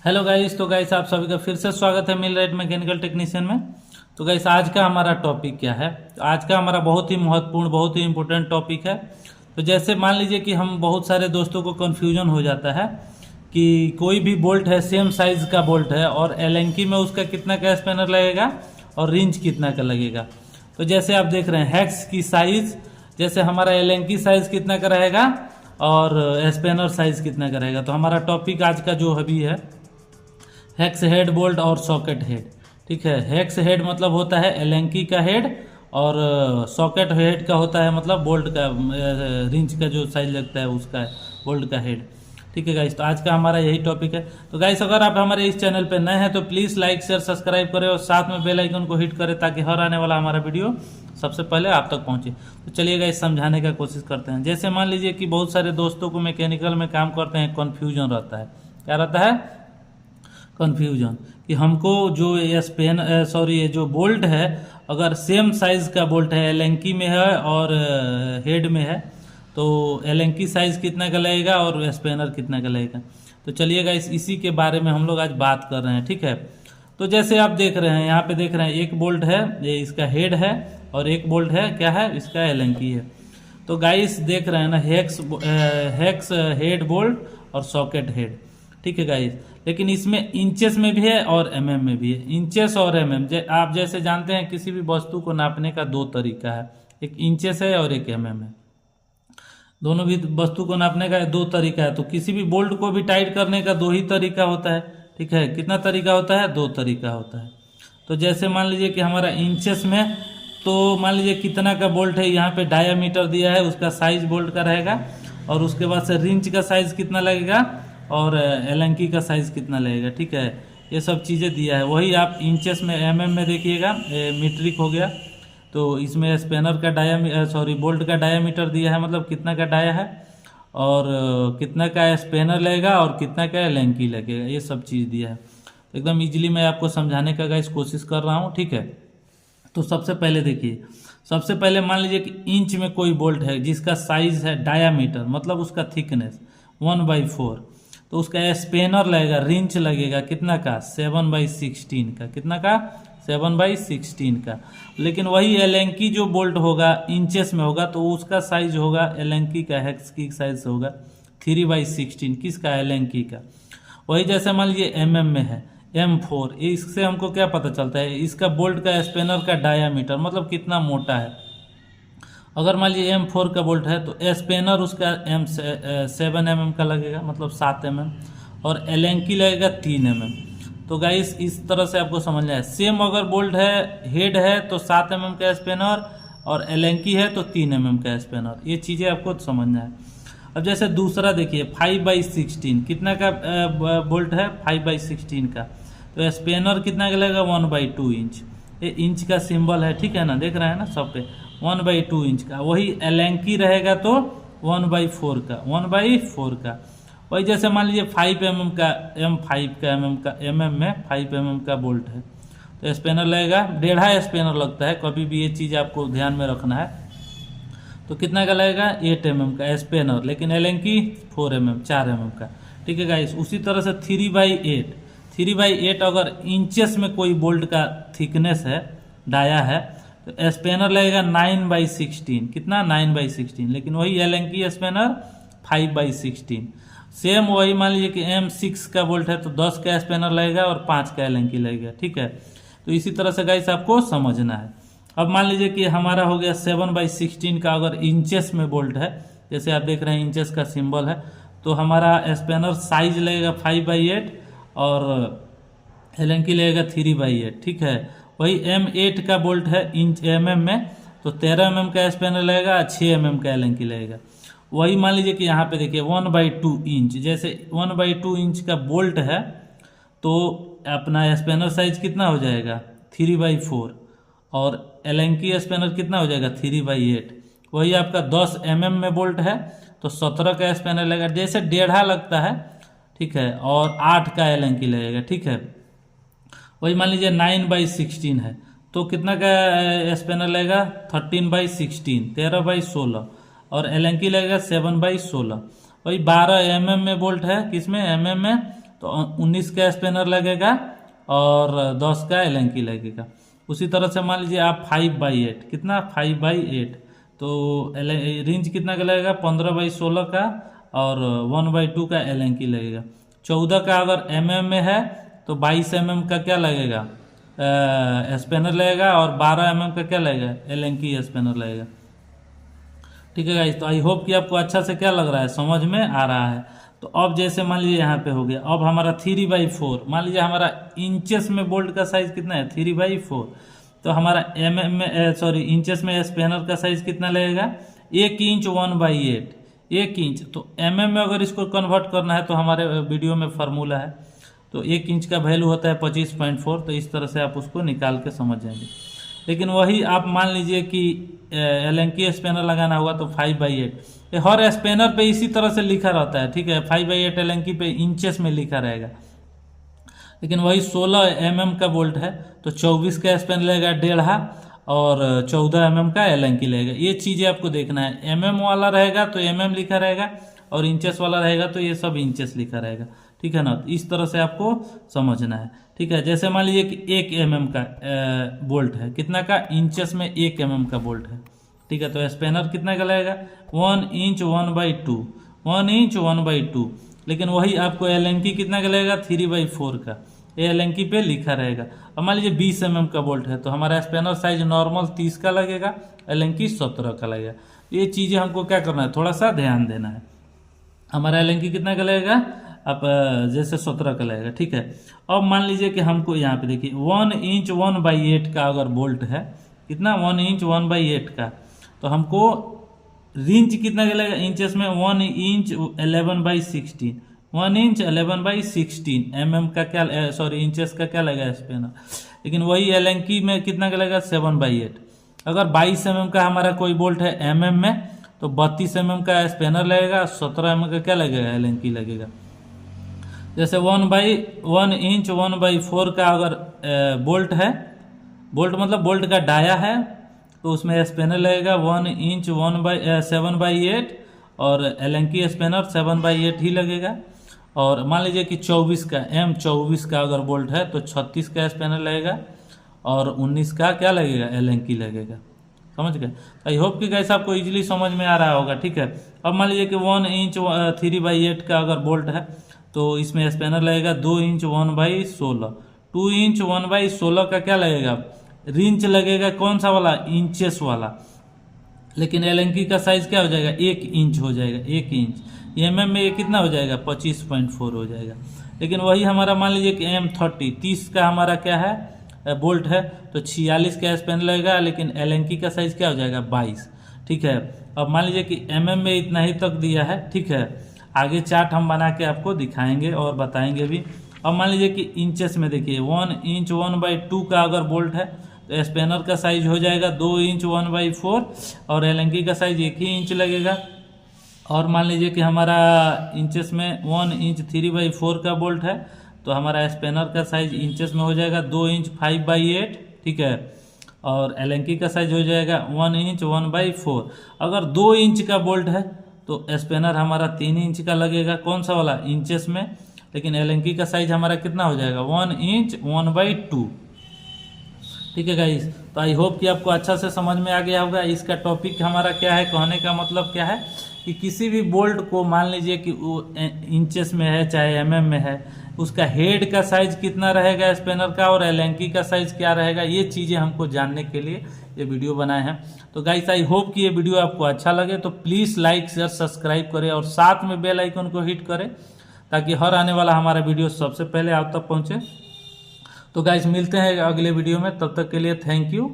Hello guys. तो guys आप सभी का फिर से स्वागत है मिलराइट मैकेनिकल टेक्नीशियन में। तो गाइस आज का हमारा टॉपिक क्या है? तो आज का हमारा बहुत ही महत्वपूर्ण बहुत ही इंपॉर्टेंट टॉपिक है। तो जैसे मान लीजिए कि हम बहुत सारे दोस्तों को कन्फ्यूजन हो जाता है कि कोई भी बोल्ट है, सेम साइज का बोल्ट है और एलेंकी में उसका कितना का स्पैनर लगेगा और रिंच कितना का लगेगा। तो जैसे आप देख रहे हैं हेक्स की साइज, जैसे हमारा एलेंकी साइज कितना का रहेगा और स्पैनर साइज कितना का रहेगा। तो हमारा टॉपिक आज का जो अभी है हेक्स हेड बोल्ट और सॉकेट हेड। ठीक है, हेक्स हेड मतलब होता है एलेंकी का हेड और सॉकेट हेड का होता है मतलब बोल्ट का रिंच का जो साइज लगता है उसका बोल्ट का हेड। ठीक है गाइस, तो आज का हमारा यही टॉपिक है। तो गाइस अगर आप हमारे इस चैनल पे नए हैं तो प्लीज़ लाइक शेयर सब्सक्राइब करें और साथ में बेल आइकन को हिट करें ताकि हर आने वाला हमारा वीडियो सबसे पहले आप तक पहुंचे। तो चलिए गाइस समझाने का कोशिश करते हैं। जैसे मान लीजिए कि बहुत सारे दोस्तों को मैकेनिकल में काम करते हैं कन्फ्यूजन रहता है। क्या रहता है? कन्फ्यूजन कि हमको जो ये जो बोल्ट है अगर सेम साइज का बोल्ट है, एलेंकी में है और हेड में है, तो एलेंकी साइज कितना का लगेगा और स्पैनर कितना का लगेगा। तो चलिए गाइस इसी के बारे में हम लोग आज बात कर रहे हैं। ठीक है, तो जैसे आप देख रहे हैं यहाँ पे देख रहे हैं एक बोल्ट है, ये इसका हेड है और एक बोल्ट है क्या है, इसका एलेंकी है। तो गाइस देख रहे हैं ना हेक्स हेड बोल्ट और सॉकेट हेड। ठीक है गाइस, लेकिन इसमें इंचेस में भी है और एमएम में भी है। इंचेस और एमएम आप जैसे जानते हैं किसी भी वस्तु को नापने का दो तरीका है, एक इंचेस है और एक एमएम है। दोनों भी वस्तु को नापने का दो तरीका है। तो किसी भी बोल्ट को भी टाइट करने का दो ही तरीका होता है। ठीक है, कितना तरीका होता है? दो तरीका होता है। तो जैसे मान लीजिए कि हमारा इंचेस में, तो मान लीजिए कितना का बोल्ट है, यहाँ पे डायामीटर दिया है, उसका साइज बोल्ट का रहेगा और उसके बाद से रिंच का साइज कितना लगेगा और एलेंकी का साइज कितना लगेगा। ठीक है, ये सब चीज़ें दिया है। वही आप इंचेस में एमएम में देखिएगा, मीट्रिक हो गया। तो इसमें स्पैनर का बोल्ट का डायामीटर दिया है, मतलब कितना का डाया है और कितना का स्पैनर लगेगा और कितना का एलेंकी लगेगा, ये सब चीज़ दिया है। एकदम इजीली मैं आपको समझाने का गाइस कोशिश कर रहा हूँ। ठीक है, तो सबसे पहले देखिए, सबसे पहले मान लीजिए कि इंच में कोई बोल्ट है जिसका साइज है डायामीटर मतलब उसका थिकनेस 1/4, तो उसका स्पैनर लगेगा, रिंच लगेगा कितना का, 7/16 का। कितना का? 7/16 का। लेकिन वही एलेंकी जो बोल्ट होगा इंचेस में होगा तो उसका साइज होगा एलेंकी का, हेक्स की साइज होगा 3/16। किसका? एलेंकी का। वही जैसे मान लीजिए एमएम में है M4, इससे हमको क्या पता चलता है, इसका बोल्ट का स्पैनर का डायामीटर मतलब कितना मोटा है। अगर मान लीजिए M4 का बोल्ट है तो स्पैनर उसका 7 mm का लगेगा मतलब 7 mm और एलेंकी लगेगा 3 mm। तो गाइस इस तरह से आपको समझना है। सेम अगर बोल्ट है, हेड है तो 7 mm का स्पैनर और एलेंकी है तो 3 mm का स्पैनर, ये चीज़ें आपको समझना है। अब जैसे दूसरा देखिए 5/16, कितना का बोल्ट है? 5/16 का। तो स्पैनर कितना का लगेगा? 1/2 इंच। ये इंच का सिंबल है, ठीक है ना, देख रहे हैं ना सब पे, 1/2 इंच का। वही एलेंकी रहेगा तो 1/4 का, 1/4 का। वही जैसे मान लीजिए 5 mm का, M5 का mm में 5 mm का बोल्ट है तो स्पैनर लगेगा, 1.5 स्पैनर लगता है, कभी भी ये चीज़ आपको ध्यान में रखना है। तो कितना का लगेगा? 8 mm का स्पैनर, लेकिन एलेंकी 4 mm 4 mm का। ठीक है गाइस, उसी तरह से 3/8 अगर इंचेस में कोई बोल्ट का थिकनेस है, डाया है, तो स्पैनर लगेगा 9/16। कितना? 9/16। लेकिन वही एलेंकी स्पैनर 5/16। सेम वही मान लीजिए कि M6 का बोल्ट है तो 10 का स्पैनर लगेगा और 5 का एलेंकी लगेगा। ठीक है, तो इसी तरह से गाइस आपको समझना है। अब मान लीजिए कि हमारा हो गया 7/16 का, अगर इंचेस में बोल्ट है, जैसे आप देख रहे हैं इंचेस का सिंबल है, तो हमारा स्पैनर साइज लगेगा 5/8 और एलेंकी लगेगा 3/8। ठीक है, वही M8 का बोल्ट है इंच mm में, तो 13 mm का स्पैनर लगेगा, 6 mm का एलेंकी लगेगा। वही मान लीजिए कि यहाँ पे देखिए 1/2 इंच, जैसे 1/2 इंच का बोल्ट है तो अपना स्पैनर साइज कितना हो जाएगा? 3/4 और एलेंकी स्पैनर कितना हो जाएगा? 3/8। वही आपका 10 mm में बोल्ट है तो 17 का स्पैनर लगेगा, जैसे 1.5 लगता है। ठीक है, और 8 का एलेंकी लगेगा। ठीक है, वही मान लीजिए 9/16 है तो कितना का स्पैनर लगेगा? 13/16, 13/16 और एलेंकी लगेगा 7/16। वही 12 mm में बोल्ट है, किसमें? MM में, तो 19 का स्पेनर लगेगा और 10 का एलेंकी लगेगा। उसी तरह से मान लीजिए आप 5/8, कितना 5/8, तो रेंज कितना का लगेगा 15/16 का और 1/2 का एलेंकी लगेगा। 14 का अगर में है तो 22 का क्या लगेगा स्पेनर लगेगा और 12 का क्या लगेगा एलेंकी स्पेनर लगेगा। ठीक है गाइस, तो आई होप कि आपको अच्छा से क्या लग रहा है, समझ में आ रहा है। तो अब जैसे मान लीजिए यहाँ पे हो गया, अब हमारा 3/4, मान लीजिए हमारा इंचेस में बोल्ट का साइज कितना है 3/4, तो हमारा इंचेस में स्पेनर का साइज कितना लगेगा 1 इंच 1/8, 1 इंच। तो में अगर इसको कन्वर्ट करना है तो हमारे वीडियो में फार्मूला है, तो 1 इंच का वैल्यू होता है 25.4, तो इस तरह से आप उसको निकाल के समझ जाएंगे। लेकिन वही आप मान लीजिए कि एलेंकी स्पेनर लगाना हुआ तो 5/8, हर स्पेनर पे इसी तरह से लिखा रहता है, ठीक है 5/8 एलेंकी पे इंचेस में लिखा रहेगा। लेकिन वही 16 का बोल्ट है तो 24 का स्पेन लगेगा 1.5 और 14 का एलेंकी लगेगा। ये चीज़ें आपको देखना है, वाला रहेगा तो लिखा रहेगा और इंचेस वाला रहेगा तो ये सब इंचेस लिखा रहेगा, ठीक है ना। तो इस तरह से आपको समझना है, ठीक है। जैसे मान लीजिए कि 1 का बोल्ट है, कितना का इंचेस में 1 का बोल्ट है, ठीक है। तो स्पेनर कितना का लगेगा 1 इंच 1/2, 1 इंच 1/2। लेकिन वही आपको एलेंकी कितना का लगेगा 3/4 का, ये एलेंकी पे लिखा रहेगा। अब मान लीजिए 20 का बोल्ट है तो हमारा स्पेनर साइज नॉर्मल 30 का लगेगा, एलेंकी 17 का लगेगा। ये चीज़ें हमको क्या करना है, थोड़ा सा ध्यान देना है। हमारा एलेंकी कितना का लगेगा अब जैसे 17 का लगेगा, ठीक है। अब मान लीजिए कि हमको यहाँ पे देखिए 1 इंच 1/8 का अगर बोल्ट है, कितना 1 इंच 1/8 का, तो हमको रेंज कितना का लगेगा इंचेस में 1 इंच 11/16, 1 इंच 11/16 का क्या इंचेस का क्या लगेगा स्पेनर। लेकिन वही एलेंकी में कितना का लगेगा 7/8। अगर 22 का हमारा कोई बोल्ट है में तो 32 का स्पेनर लगेगा, 17 का क्या लगेगा एलेंकी लगेगा। जैसे 1 इंच 1/4 का अगर बोल्ट है, बोल्ट मतलब बोल्ट का डाया है, तो उसमें स्पेनर लगेगा 1 इंच 7/8 और एलेंकी स्पेनर 7/8 ही लगेगा। और मान लीजिए कि 24 का अगर बोल्ट है तो 36 का स्पेनर लगेगा और 19 का क्या लगेगा एलेंकी लगेगा, समझ गए। आई होप कि गाइस आपको इजीली समझ में आ रहा होगा, ठीक है। अब मान लीजिए कि 1 इंच 3/8 का अगर बोल्ट है तो इसमें स्पेनर लगेगा 2 इंच 1/16, 2 इंच 1/16 का क्या लगेगा रिंच लगेगा, कौन सा वाला इंचेस वाला। लेकिन एलेंकी का साइज क्या हो जाएगा 1 इंच हो जाएगा, 1 इंच। में ये कितना हो जाएगा 25.4 हो जाएगा। लेकिन वही हमारा मान लीजिए कि M30 का हमारा क्या है बोल्ट है तो 46 का स्पेन लगेगा, लेकिन एलेंकी का साइज क्या हो जाएगा 22, ठीक है। अब मान लीजिए कि में इतना ही तक दिया है, ठीक है। आगे चार्ट हम बना के आपको दिखाएंगे और बताएंगे भी। अब मान लीजिए कि इंचेस में देखिए 1 इंच 1/2 का अगर बोल्ट है तो स्पेनर का साइज हो जाएगा 2 इंच 1/4 और एलेंकी का साइज 1 ही इंच लगेगा। और मान लीजिए कि हमारा इंचेस में 1 इंच 3/4 का बोल्ट है तो हमारा स्पेनर का साइज इंचेस में हो जाएगा 2 इंच 5/8, ठीक है। और एलेंकी का साइज हो जाएगा 1 इंच 1/4। अगर 2 इंच का बोल्ट है तो स्पेनर हमारा 3 इंच का लगेगा, कौन सा वाला इंचेस में। लेकिन एलेंकी का साइज हमारा कितना हो जाएगा 1 इंच 1/2, ठीक है गाइस। तो आई होप कि आपको अच्छा से समझ में आ गया होगा। इसका टॉपिक हमारा क्या है, कहने का मतलब क्या है कि किसी भी बोल्ट को मान लीजिए कि वो इंचेस में है चाहे में है, उसका हेड का साइज कितना रहेगा स्पेनर का और एलेंकी का साइज क्या रहेगा, ये चीज़ें हमको जानने के लिए ये वीडियो बनाए हैं। तो गाइस आई होप कि ये वीडियो आपको अच्छा लगे, तो प्लीज़ लाइक शेयर सब्सक्राइब करें और साथ में बेल आइकन को हिट करें ताकि हर आने वाला हमारा वीडियो सबसे पहले आप तक पहुँचे। तो गाइस मिलते हैं अगले वीडियो में, तब तक के लिए थैंक यू।